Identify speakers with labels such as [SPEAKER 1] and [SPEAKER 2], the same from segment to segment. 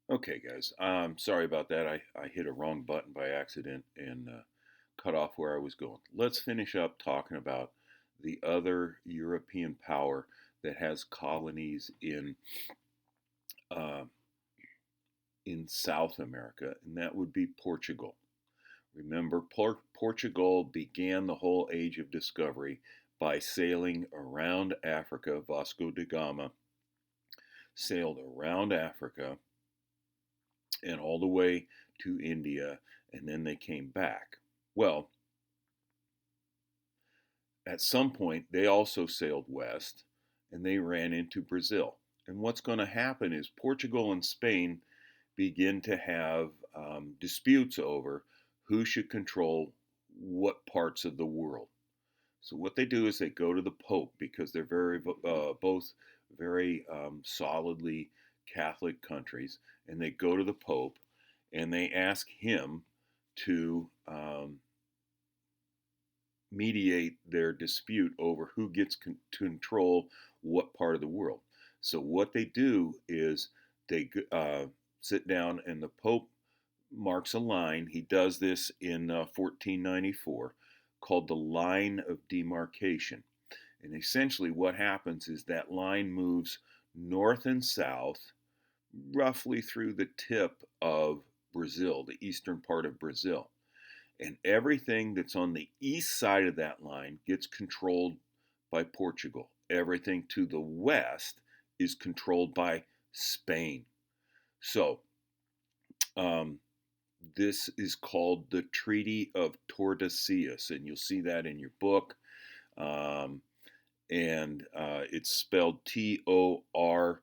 [SPEAKER 1] Okay, guys. Sorry about that. I hit a wrong button by accident and cut off where I was going. Let's finish up talking about the other European power that has colonies uh, in South America, and that would be Portugal. Remember, Portugal began the whole age of discovery by sailing around Africa. Vasco da Gama sailed around Africa and all the way to India, and then they came back. Well, at some point, they also sailed west and they ran into Brazil. And what's going to happen is Portugal and Spain begin to have disputes over who should control what parts of the world. So what they do is they go to the Pope because they're both very solidly Catholic countries, and they go to the Pope and they ask him to mediate their dispute over who gets to control what part of the world. So what they do is they sit down and the Pope marks a line. He does this in 1494 called the line of demarcation. And essentially what happens is that line moves north and south roughly through the tip of Brazil, the eastern part of Brazil. And everything that's on the east side of that line gets controlled by Portugal. Everything to the west is controlled by Spain. So, um, this is called the Treaty of Tordesillas, and you'll see that in your book. Um, and it's spelled Tordesillas,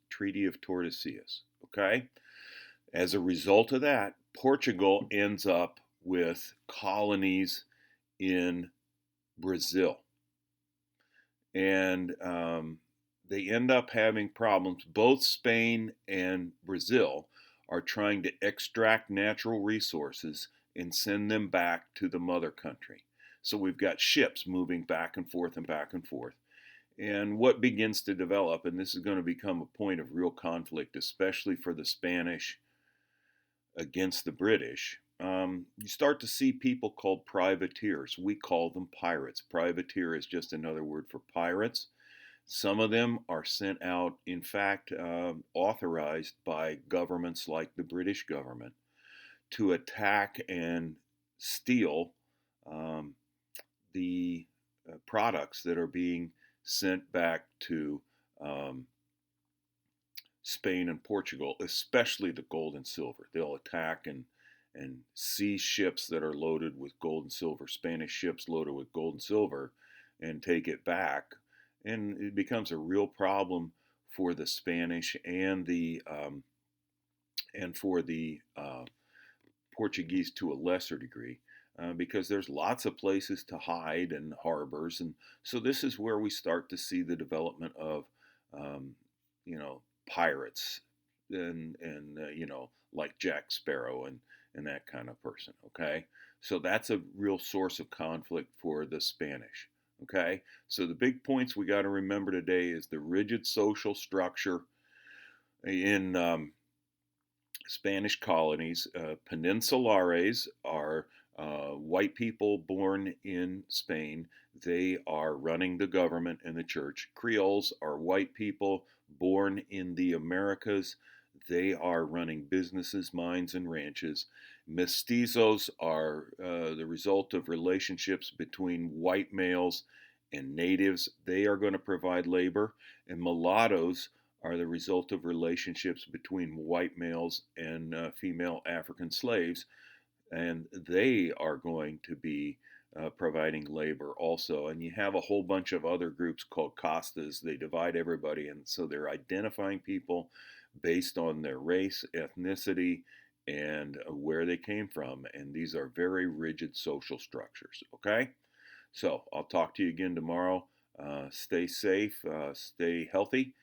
[SPEAKER 1] Treaty of Tordesillas. Okay? As a result of that, Portugal ends up with colonies in Brazil. And they end up having problems. Both Spain and Brazil are trying to extract natural resources and send them back to the mother country. So we've got ships moving back and forth and back and forth. And what begins to develop, and this is going to become a point of real conflict, especially for the Spanish against the British, you start to see people called privateers. We call them pirates. Privateer is just another word for pirates. Some of them are sent out, in fact, authorized by governments like the British government to attack and steal um, the products that are being sent back to um, Spain and Portugal, especially the gold and silver. They'll attack and seize ships that are loaded with gold and silver, Spanish ships loaded with gold and silver, and take it back. And it becomes a real problem for the Spanish and for the Portuguese to a lesser degree. Because there's lots of places to hide and harbors, and so this is where we start to see the development of, um, you know, pirates and like Jack Sparrow and that kind of person. Okay, so that's a real source of conflict for the Spanish. Okay, so the big points we got to remember today is the rigid social structure in Spanish colonies. Peninsulares are white people born in Spain. They are running the government and the church. Creoles are white people born in the Americas. They are running businesses, mines, and ranches. Mestizos are the result of relationships between white males and natives. They are going to provide labor. And mulattoes are the result of relationships between white males and female African slaves, and they are going to be providing labor also. And you have a whole bunch of other groups called Castas. They divide everybody, and so they're identifying people based on their race, ethnicity, and where they came from. And these are very rigid social structures. Okay? So I'll talk to you again tomorrow. Stay safe, stay healthy.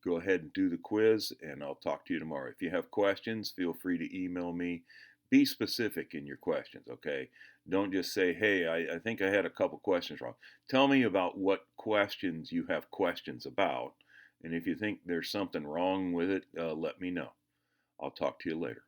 [SPEAKER 1] Go ahead and do the quiz, and I'll talk to you tomorrow. If you have questions, feel free to email me. Be specific in your questions, okay? Don't just say, hey, I think I had a couple questions wrong. Tell me about what questions you have questions about. And if you think there's something wrong with it, let me know. I'll talk to you later.